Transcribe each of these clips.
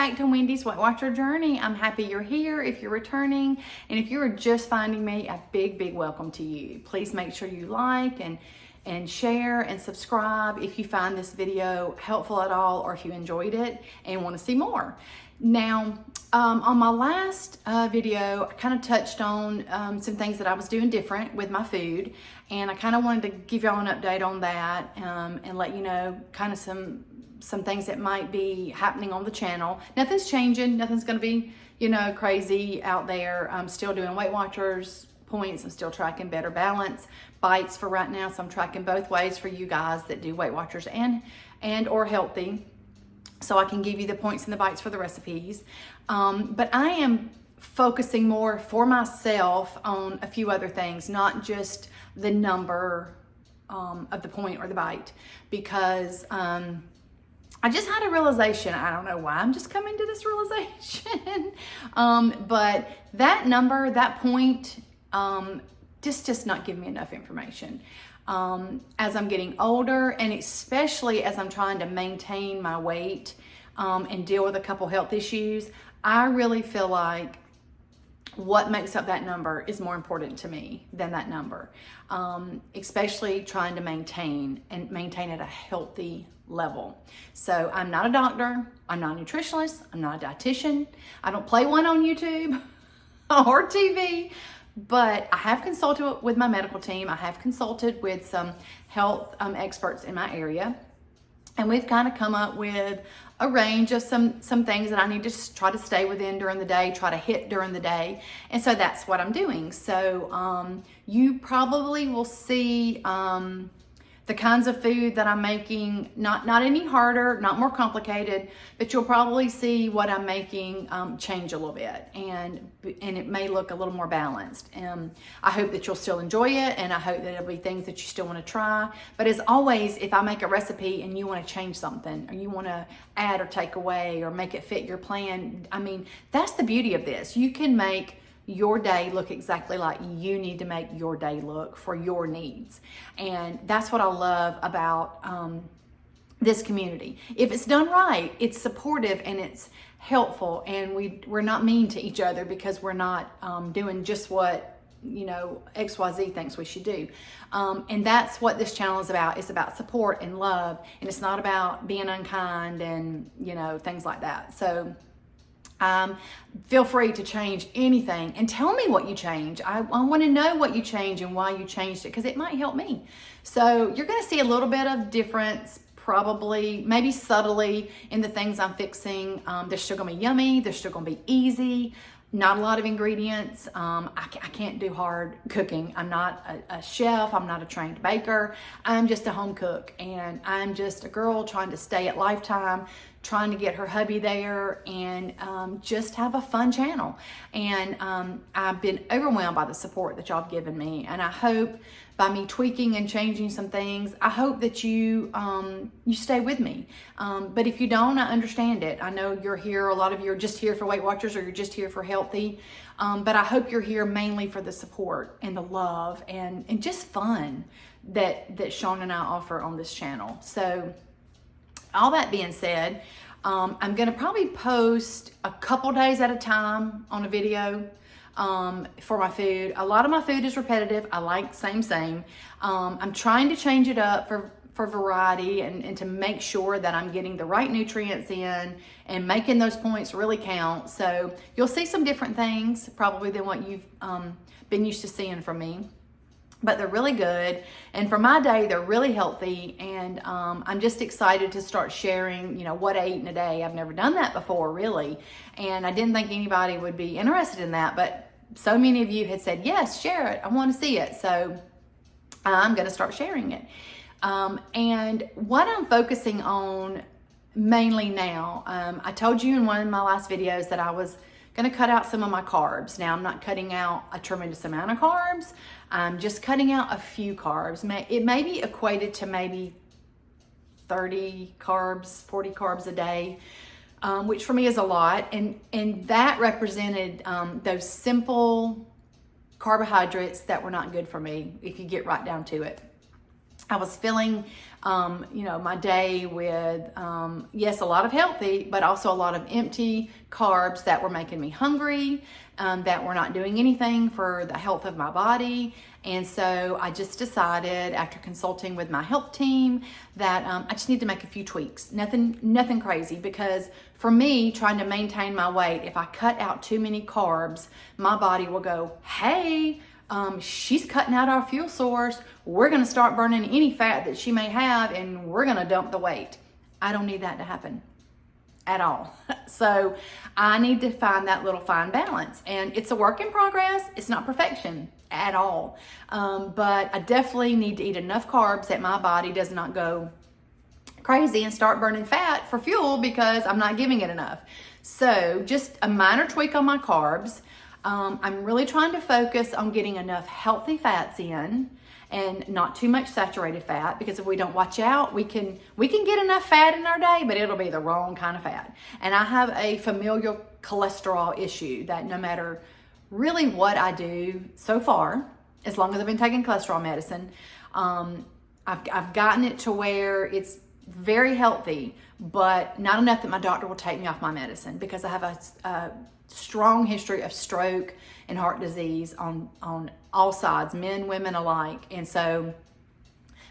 back to Wendy's Weight Watcher Journey. I'm happy you're here if you're returning. And if you're just finding me, a big, big welcome to you. Please make sure you like and share and subscribe if you find this video helpful at all or if you enjoyed it and want to see more. Now, on my last video, I kind of touched on some things that I was doing different with my food, and I kind of wanted to give y'all an update on that and let you know kind of some things that might be happening on the channel. Nothing's changing, nothing's going to be, you know, crazy out there. I'm still doing Weight Watchers points, I'm still tracking Better Balance bites for right now, so I'm tracking both ways for you guys that do Weight Watchers and or healthy, so I can give you the points and the bites for the recipes. But I am focusing more for myself on a few other things, not just the number of the point or the bite, because I just had a realization. I don't know why I'm just coming to this realization. But that number, that point, just not giving me enough information. As I'm getting older, and especially as I'm trying to maintain my weight and deal with a couple health issues, I really feel like what makes up that number is more important to me than that number, especially trying to maintain at a healthy level. So I'm not a doctor, I'm not a nutritionist, I'm not a dietitian, I don't play one on YouTube or TV, but I have consulted with my medical team. I have consulted with some health experts in my area, and we've kind of come up with a range of some things that I need to try to stay within during the day, try to hit during the day. And so that's what I'm doing. So you probably will see the kinds of food that I'm making, not any harder, not more complicated, but you'll probably see what I'm making change a little bit, and it may look a little more balanced. I hope that you'll still enjoy it, and I hope that it'll be things that you still want to try. But as always, if I make a recipe and you want to change something, or you want to add or take away or make it fit your plan, I mean, that's the beauty of this. You can make your day look exactly like you need to make your day look for your needs. And that's what I love about this community. If it's done right, it's supportive and it's helpful, and we're not mean to each other because we're not doing just what, you know, XYZ thinks we should do. And that's what this channel is about. It's about support and love, and it's not about being unkind and, you know, things like that. So feel free to change anything and tell me what you change. I want to know what you change and why you changed it, because it might help me. So you're going to see a little bit of difference, probably, maybe subtly, in the things I'm fixing. They're still going to be yummy. They're still going to be easy. Not a lot of ingredients. I can't do hard cooking. I'm not a chef. I'm not a trained baker. I'm just a home cook, and I'm just a girl trying to stay at Lifetime, trying to get her hubby there, and just have a fun channel. And I've been overwhelmed by the support that y'all have given me, and I hope by me tweaking and changing some things, I hope that you stay with me. But if you don't, I understand it. I know you're here, a lot of you are just here for Weight Watchers, or you're just here for healthy, but I hope you're here mainly for the support and the love and just fun that Sean and I offer on this channel. So all that being said, I'm gonna probably post a couple days at a time on a video for my food. A lot of my food is repetitive. I like same. I'm trying to change it up for variety and to make sure that I'm getting the right nutrients in and making those points really count. So you'll see some different things probably than what you've been used to seeing from me. But they're really good, and for my day, they're really healthy, and I'm just excited to start sharing, you know, what I eat in a day. I've never done that before, really, and I didn't think anybody would be interested in that, but so many of you had said, yes, share it, I want to see it, so I'm going to start sharing it. And what I'm focusing on mainly now, I told you in one of my last videos that I was going to cut out some of my carbs. Now, I'm not cutting out a tremendous amount of carbs. I'm just cutting out a few carbs. It may be equated to maybe 30 carbs, 40 carbs a day, which for me is a lot. And that represented those simple carbohydrates that were not good for me, if you get right down to it. I was filling, my day with, yes, a lot of healthy, but also a lot of empty carbs that were making me hungry, that were not doing anything for the health of my body. And so I just decided, after consulting with my health team, that I just need to make a few tweaks. Nothing crazy, because for me, trying to maintain my weight, if I cut out too many carbs, my body will go, hey, she's cutting out our fuel source. We're going to start burning any fat that she may have, and we're going to dump the weight. I don't need that to happen at all. So I need to find that little fine balance, and it's a work in progress. It's not perfection at all. But I definitely need to eat enough carbs that my body does not go crazy and start burning fat for fuel because I'm not giving it enough. So just a minor tweak on my carbs. I'm really trying to focus on getting enough healthy fats in and not too much saturated fat, because if we don't watch out, we can get enough fat in our day, but it'll be the wrong kind of fat. And I have a familial cholesterol issue that no matter really what I do so far, as long as I've been taking cholesterol medicine, I've gotten it to where it's very healthy, but not enough that my doctor will take me off my medicine, because I have a strong history of stroke and heart disease on all sides, men, women alike. And so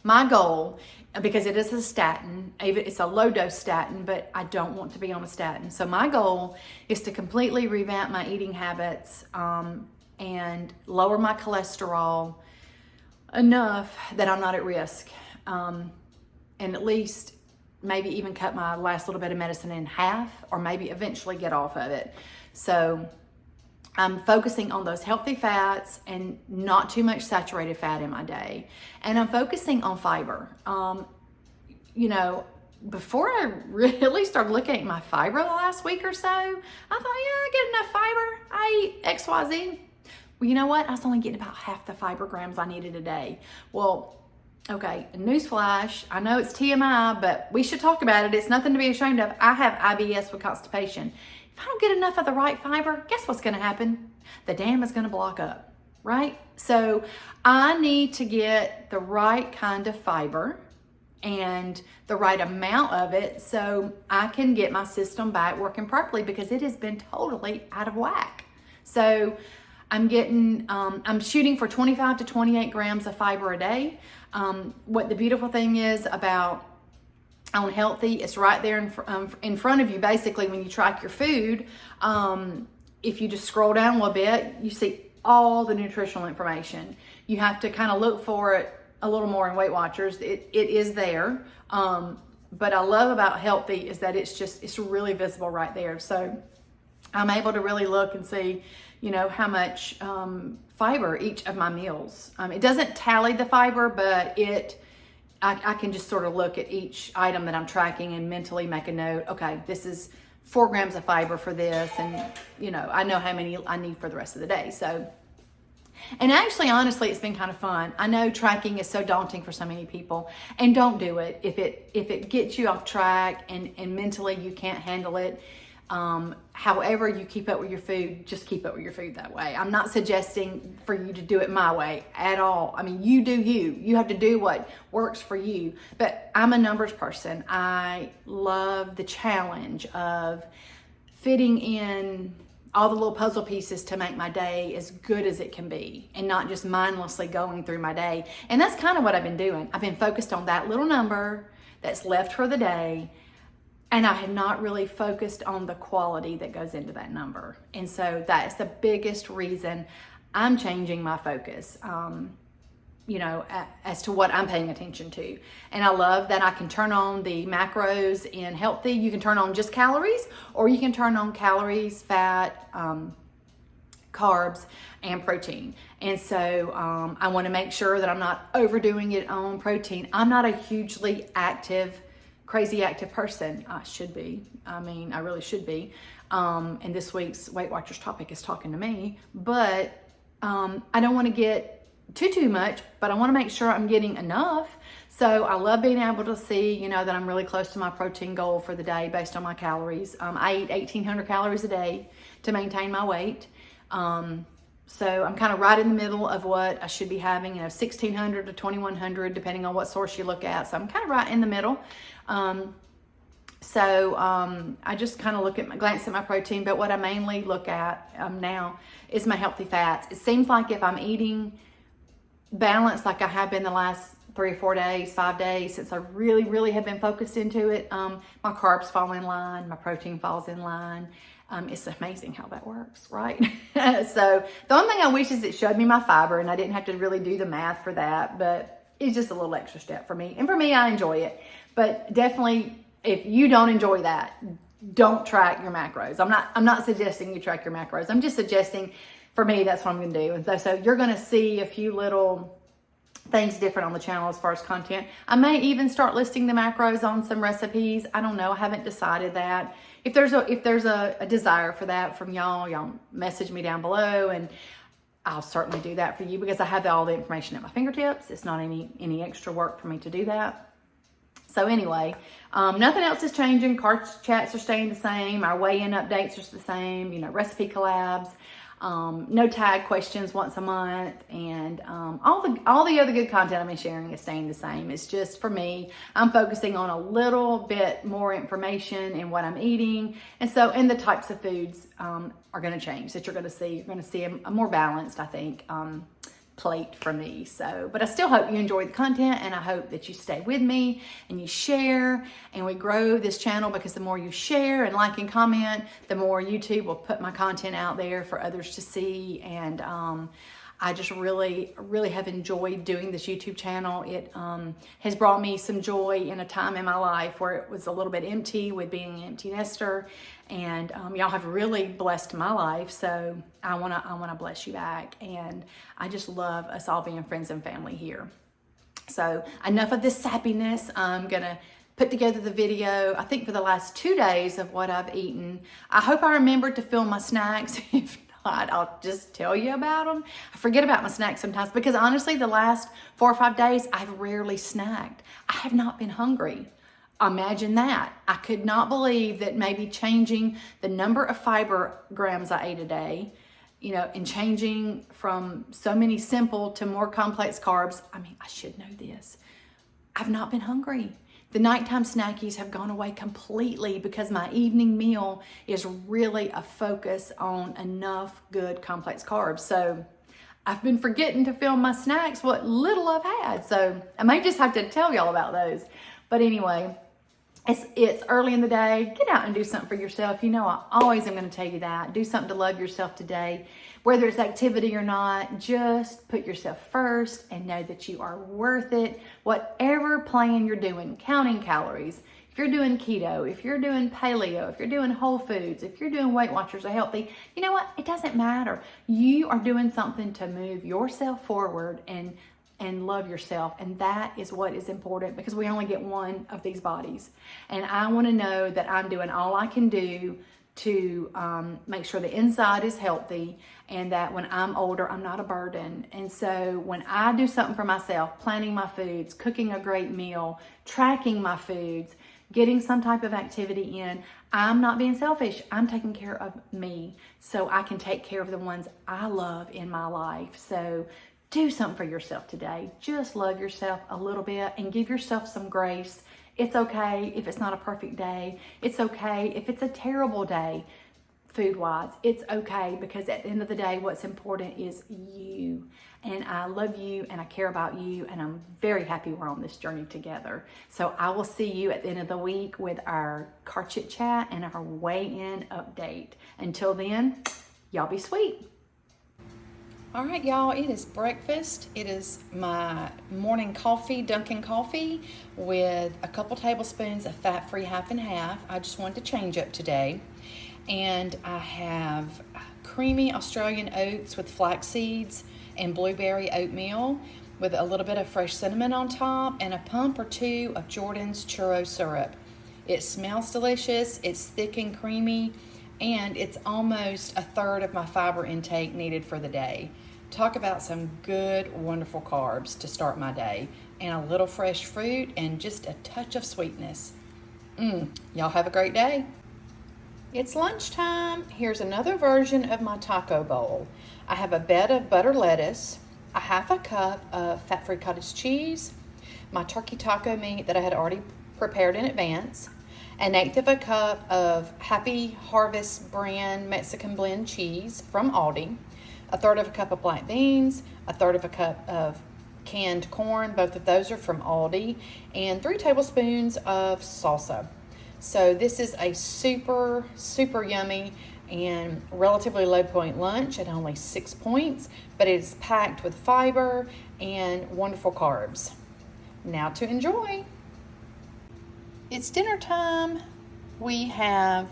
my goal, because it is a statin, it's a low dose statin, but I don't want to be on a statin. So my goal is to completely revamp my eating habits, and lower my cholesterol enough that I'm not at risk. And at least maybe even cut my last little bit of medicine in half, or maybe eventually get off of it. So I'm focusing on those healthy fats and not too much saturated fat in my day. And I'm focusing on fiber. Before I really started looking at my fiber the last week or so, I thought, I get enough fiber. I eat XYZ. Well, you know what? I was only getting about half the fiber grams I needed a day. Well, okay, newsflash, I know it's TMI, but we should talk about it. It's nothing to be ashamed of. I have IBS with constipation. If I don't get enough of the right fiber, guess what's going to happen? The dam is going to block up, right? So I need to get the right kind of fiber and the right amount of it so I can get my system back working properly, because it has been totally out of whack. So I'm shooting for 25 to 28 grams of fiber a day. What the beautiful thing is about on Healthy, it's right there in front of you. Basically, when you track your food, if you just scroll down a little bit, you see all the nutritional information. You have to kind of look for it a little more in Weight Watchers. It is there. But I love about Healthy is that it's really visible right there. So I'm able to really look and see, how much fiber each of my meals. It doesn't tally the fiber, but I can just sort of look at each item that I'm tracking and mentally make a note. Okay, this is 4 grams of fiber for this, and I know how many I need for the rest of the day. So, and actually, honestly, it's been kind of fun. I know tracking is so daunting for so many people, and don't do it if it gets you off track and mentally you can't handle it. However you keep up with your food, just keep up with your food that way. I'm not suggesting for you to do it my way at all. I mean, you do you. You have to do what works for you. But I'm a numbers person. I love the challenge of fitting in all the little puzzle pieces to make my day as good as it can be, and not just mindlessly going through my day. And that's kind of what I've been doing. I've been focused on that little number that's left for the day, and I have not really focused on the quality that goes into that number. And so that's the biggest reason I'm changing my focus, as to what I'm paying attention to. And I love that I can turn on the macros in Healthy. You can turn on just calories, or you can turn on calories, fat, carbs, and protein. And so I want to make sure that I'm not overdoing it on protein. I'm not a hugely crazy active person. I should be. I really should be. And this week's Weight Watchers topic is talking to me, but I don't want to get too much, but I want to make sure I'm getting enough. So I love being able to see, that I'm really close to my protein goal for the day based on my calories. I eat 1,800 calories a day to maintain my weight. So I'm kind of right in the middle of what I should be having, 1600 to 2100, depending on what source you look at. So I'm kind of right in the middle. I just kind of glance at my protein, but what I mainly look at now is my healthy fats. It seems like if I'm eating balanced, like I have been the last 3 or 4 days, 5 days, since I really, really have been focused into it, my carbs fall in line, my protein falls in line. It's amazing how that works, right? So the only thing I wish is it showed me my fiber, and I didn't have to really do the math for that, but it's just a little extra step for me. And for me, I enjoy it. But definitely, if you don't enjoy that, don't track your macros. I'm not suggesting you track your macros. I'm just suggesting, for me, that's what I'm going to do. And so you're going to see a few little things different on the channel as far as content. I may even start listing the macros on some recipes. I don't know. I haven't decided that. If there's a desire for that from y'all message me down below, and I'll certainly do that for you, because I have all the information at my fingertips. It's not any extra work for me to do that. So anyway, nothing else is changing. Card chats are staying the same. Our weigh-in updates are the same. Recipe collabs. No tag questions once a month, and all the other good content I've been sharing is staying the same. It's just, for me, I'm focusing on a little bit more information in what I'm eating, and the types of foods are going to change that you're going to see. You're going to see a more balanced, I think, plate for me. But I still hope you enjoy the content, and I hope that you stay with me and you share, and we grow this channel, because the more you share and like and comment, the more YouTube will put my content out there for others to see. And I just really, really have enjoyed doing this YouTube channel. It has brought me some joy in a time in my life where it was a little bit empty with being an empty nester. And y'all have really blessed my life. So I wanna bless you back. And I just love us all being friends and family here. So enough of this sappiness. I'm gonna put together the video, I think, for the last 2 days of what I've eaten. I hope I remembered to film my snacks. If not, I'll just tell you about them. I forget about my snacks sometimes, because honestly, the last 4 or 5 days, I've rarely snacked. I have not been hungry. Imagine that. I could not believe that maybe changing the number of fiber grams I ate a day, and changing from so many simple to more complex carbs. I mean, I should know this. I've not been hungry. The nighttime snackies have gone away completely, because my evening meal is really a focus on enough good complex carbs. So I've been forgetting to film my snacks, what little I've had. So I may just have to tell y'all about those. But anyway, it's early in the day. Get out and do something for yourself. I always am going to tell you that. Do something to love yourself today. Whether it's activity or not, just put yourself first and know that you are worth it. Whatever plan you're doing, counting calories, if you're doing keto, if you're doing paleo, if you're doing whole foods, if you're doing Weight Watchers or healthy, you know what? It doesn't matter. You are doing something to move yourself forward and love yourself. And that is what is important, because we only get one of these bodies. And I want to know that I'm doing all I can do to make sure the inside is healthy, and that when I'm older, I'm not a burden. And so when I do something for myself, planning my foods, cooking a great meal, tracking my foods, getting some type of activity in, I'm not being selfish. I'm taking care of me so I can take care of the ones I love in my life. So do something for yourself today. Just love yourself a little bit and give yourself some grace. It's okay if it's not a perfect day. It's okay if it's a terrible day, food-wise. It's okay, because at the end of the day, what's important is you. And I love you, and I care about you, and I'm very happy we're on this journey together. So I will see you at the end of the week with our car chit chat and our weigh-in update. Until then, y'all be sweet. All right, y'all, it is breakfast. It is my morning coffee, Dunkin' coffee, with a couple tablespoons of fat-free half and half. I just wanted to change up today. And I have creamy Australian oats with flax seeds and blueberry oatmeal with a little bit of fresh cinnamon on top, and a pump or two of Jordan's churro syrup. It smells delicious, it's thick and creamy, and it's almost a third of my fiber intake needed for the day. Talk about some good, wonderful carbs to start my day, and a little fresh fruit and just a touch of sweetness. Y'all have a great day. It's lunchtime. Here's another version of my taco bowl. I have a bed of butter lettuce, a half a cup of fat-free cottage cheese, my turkey taco meat that I had already prepared in advance, an eighth of a cup of Happy Harvest brand Mexican blend cheese from Aldi, a third of a cup of black beans, a third of a cup of canned corn, both of those are from Aldi, and 3 tablespoons of salsa. So this is a super, super yummy and relatively low point lunch at only 6 points, but it is packed with fiber and wonderful carbs. Now to enjoy. It's dinner time. We have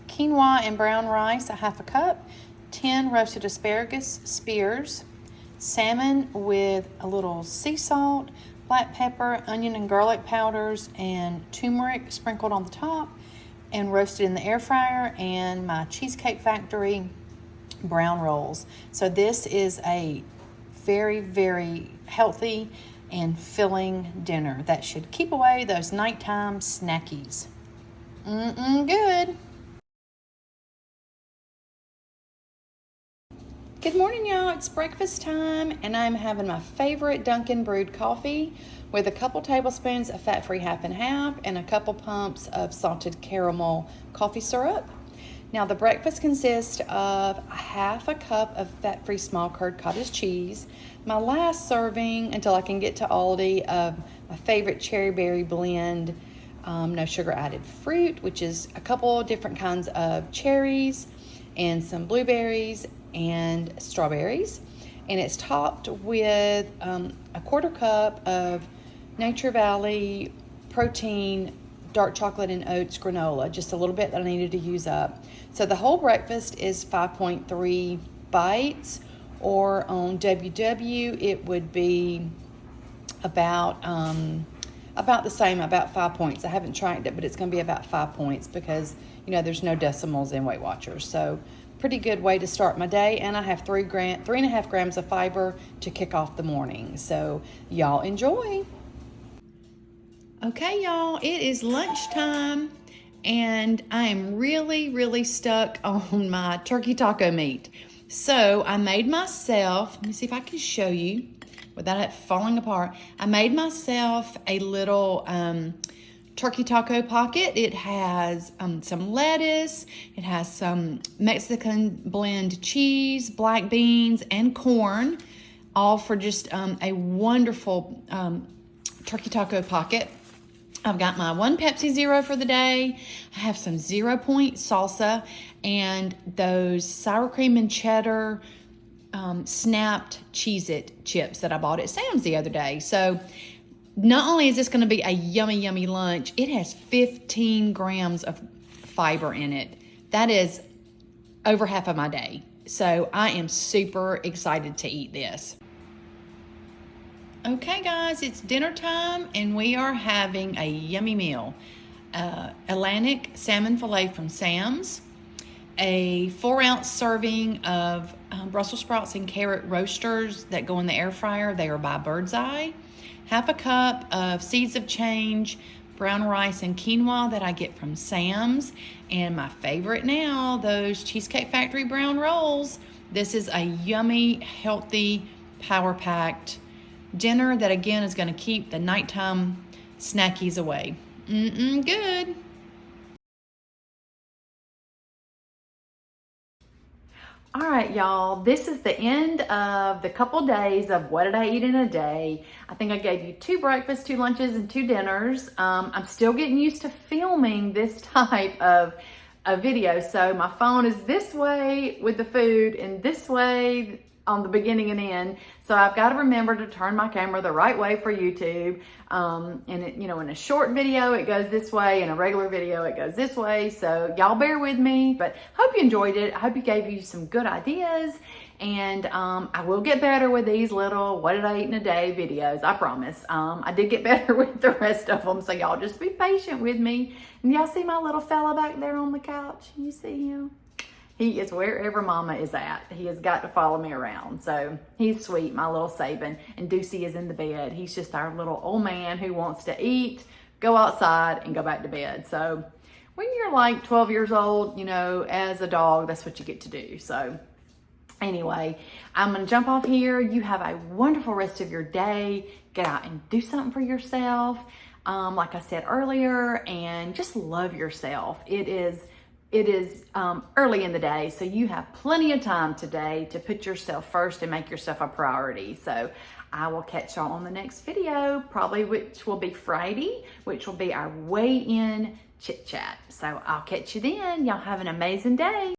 quinoa and brown rice, a half a cup, 10 roasted asparagus spears, salmon with a little sea salt, black pepper, onion and garlic powders, and turmeric sprinkled on the top and roasted in the air fryer, and my Cheesecake Factory brown rolls. So this is a very, very healthy and filling dinner that should keep away those nighttime snackies. Good. Good morning, y'all. It's breakfast time, and I'm having my favorite Dunkin' brewed coffee with a couple tablespoons of fat-free half and half and a couple pumps of salted caramel coffee syrup. Now, the breakfast consists of a half a cup of fat-free small curd cottage cheese, my last serving until I can get to Aldi of my favorite cherry berry blend, no sugar added fruit, which is a couple different kinds of cherries and some blueberries and strawberries, and it's topped with a quarter cup of Nature Valley protein dark chocolate and oats granola, just a little bit that I needed to use up. So the whole breakfast is 5.3 bites, or on WW it would be about the same, about 5 points. I haven't tracked it, but it's going to be about 5 points because there's no decimals in Weight Watchers. So pretty good way to start my day, and I have 3.5 grams of fiber to kick off the morning. So y'all enjoy. Okay, y'all, it is lunchtime, and I am really, really stuck on my turkey taco meat. So I made myself, let me see if I can show you without it falling apart. I made myself a little turkey taco pocket. It has some lettuce, it has some Mexican blend cheese, black beans, and corn, all for just a wonderful turkey taco pocket. I've got my 1 Pepsi Zero for the day. I have some 0 point salsa and those sour cream and cheddar snapped Cheez-It chips that I bought at Sam's the other day. So not only is this going to be a yummy, yummy lunch, it has 15 grams of fiber in it. That is over half of my day. So I am super excited to eat this. Okay, guys, it's dinner time, and we are having a yummy meal. Atlantic salmon fillet from Sam's, a 4-ounce serving of Brussels sprouts and carrot roasters that go in the air fryer. They are by Birdseye. Half a cup of seeds of change, brown rice and quinoa that I get from Sam's. And my favorite now, those Cheesecake Factory brown rolls. This is a yummy, healthy, power-packed dinner that, again, is going to keep the nighttime snackies away. Good. All right, y'all, this is the end of the couple days of what did I eat in a day. I think I gave you 2 breakfasts, 2 lunches, and 2 dinners. I'm still getting used to filming this type of a video. So my phone is this way with the food and this way on the beginning and end. So I've got to remember to turn my camera the right way for YouTube. And it, in a short video, it goes this way. In a regular video, it goes this way. So y'all bear with me, but hope you enjoyed it. I hope it gave you some good ideas. And I will get better with these little what did I eat in a day videos. I promise. I did get better with the rest of them. So y'all just be patient with me. And y'all see my little fella back there on the couch? You see him? He is wherever mama is at. He has got to follow me around. So he's sweet, my little Saban. And Deucey is in the bed. He's just our little old man who wants to eat, go outside, and go back to bed. So when you're like 12 years old, as a dog, that's what you get to do. So Anyway, I'm going to jump off here. You have a wonderful rest of your day. Get out and do something for yourself. Like I said earlier, and just love yourself. It is early in the day, so you have plenty of time today to put yourself first and make yourself a priority. So I will catch y'all on the next video, probably which will be Friday, which will be our weigh-in chit chat. So I'll catch you then. Y'all have an amazing day.